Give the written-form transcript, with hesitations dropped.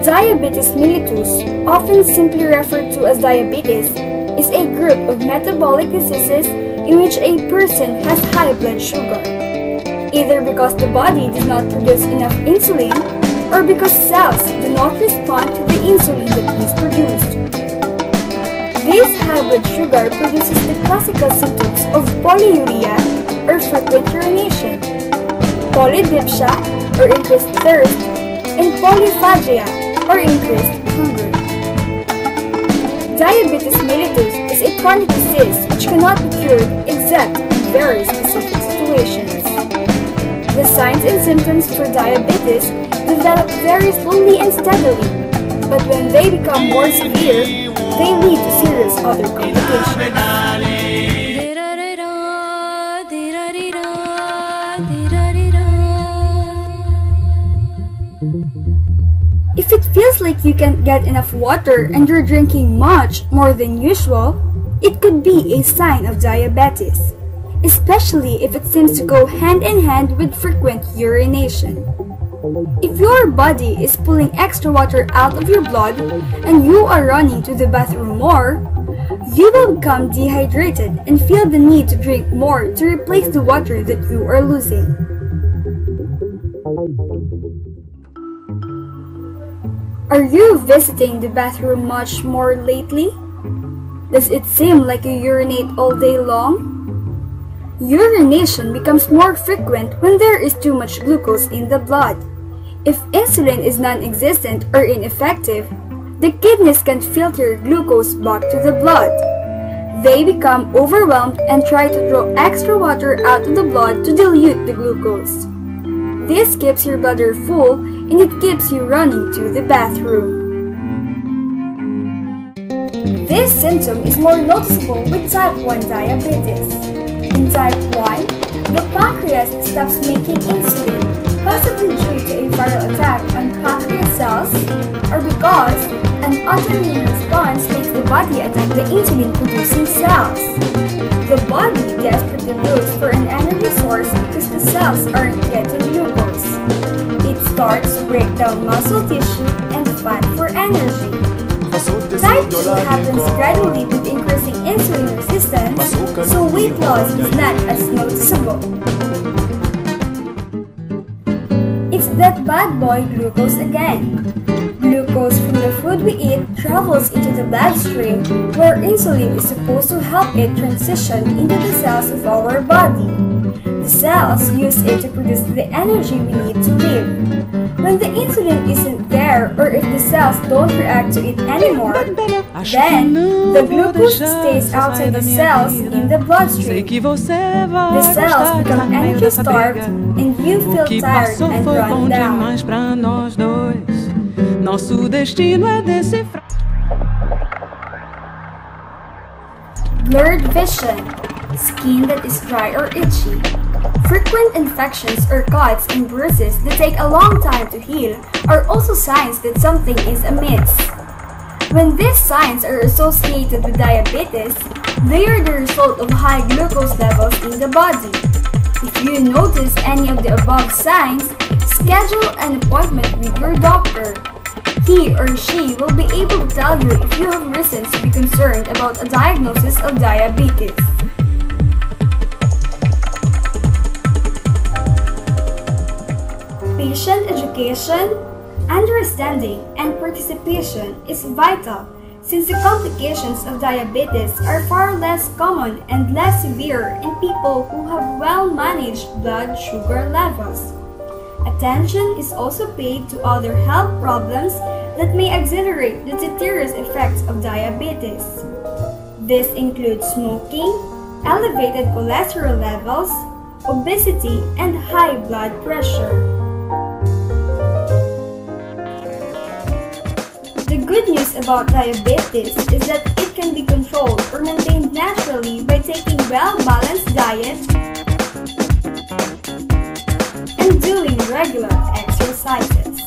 Diabetes mellitus, often simply referred to as diabetes, is a group of metabolic diseases in which a person has high blood sugar, either because the body does not produce enough insulin or because cells do not respond to the insulin that is produced. This high blood sugar produces the classical symptoms of polyuria or frequent urination, polydipsia or increased thirst, and polyphagia or increased hunger. Diabetes mellitus is a chronic disease which cannot be cured except in very specific situations. The signs and symptoms for diabetes develop very slowly and steadily, but when they become more severe, they lead to serious other complications. If it feels like you can't get enough water and you're drinking much more than usual, it could be a sign of diabetes, especially if it seems to go hand in hand with frequent urination. If your body is pulling extra water out of your blood and you are running to the bathroom more, you will become dehydrated and feel the need to drink more to replace the water that you are losing. Are you visiting the bathroom much more lately? Does it seem like you urinate all day long? Urination becomes more frequent when there is too much glucose in the blood. If insulin is non-existent or ineffective, the kidneys can't filter glucose back to the blood. They become overwhelmed and try to draw extra water out of the blood to dilute the glucose. This keeps your bladder full and it keeps you running to the bathroom. This symptom is more noticeable with type 1 diabetes. In type 1, the pancreas stops making insulin, possibly due to a viral attack on pancreas cells or because an autoimmune response makes the body attack the insulin-producing cells. The body desperately looks for an energy source because the cells aren't getting glucose. It starts to break down muscle tissue and fat for energy. Type 2 happens gradually with increasing insulin resistance, so weight loss is not as noticeable. It's that bad boy glucose again. Glucose from the food we eat travels into the bloodstream where insulin is supposed to help it transition into the cells of our body. The cells use it to produce the energy we need to live. When the insulin isn't there or if the cells don't react to it anymore, then the glucose stays outside the cells in the bloodstream. The cells become energy-starved and you feel tired and run down. Blurred vision, skin that is dry or itchy. Frequent infections or cuts and bruises that take a long time to heal are also signs that something is amiss. When these signs are associated with diabetes, they are the result of high glucose levels in the body. If you notice any of the above signs, schedule an appointment with your doctor. He or she will be able to tell you if you have reasons to be concerned about a diagnosis of diabetes. Patient education, understanding, and participation is vital since the complications of diabetes are far less common and less severe in people who have well-managed blood sugar levels. Attention is also paid to other health problems that may accelerate the deleterious effects of diabetes. This includes smoking, elevated cholesterol levels, obesity, and high blood pressure. The good news about diabetes is that it can be controlled or maintained naturally by taking well-balanced diet and doing regular exercises.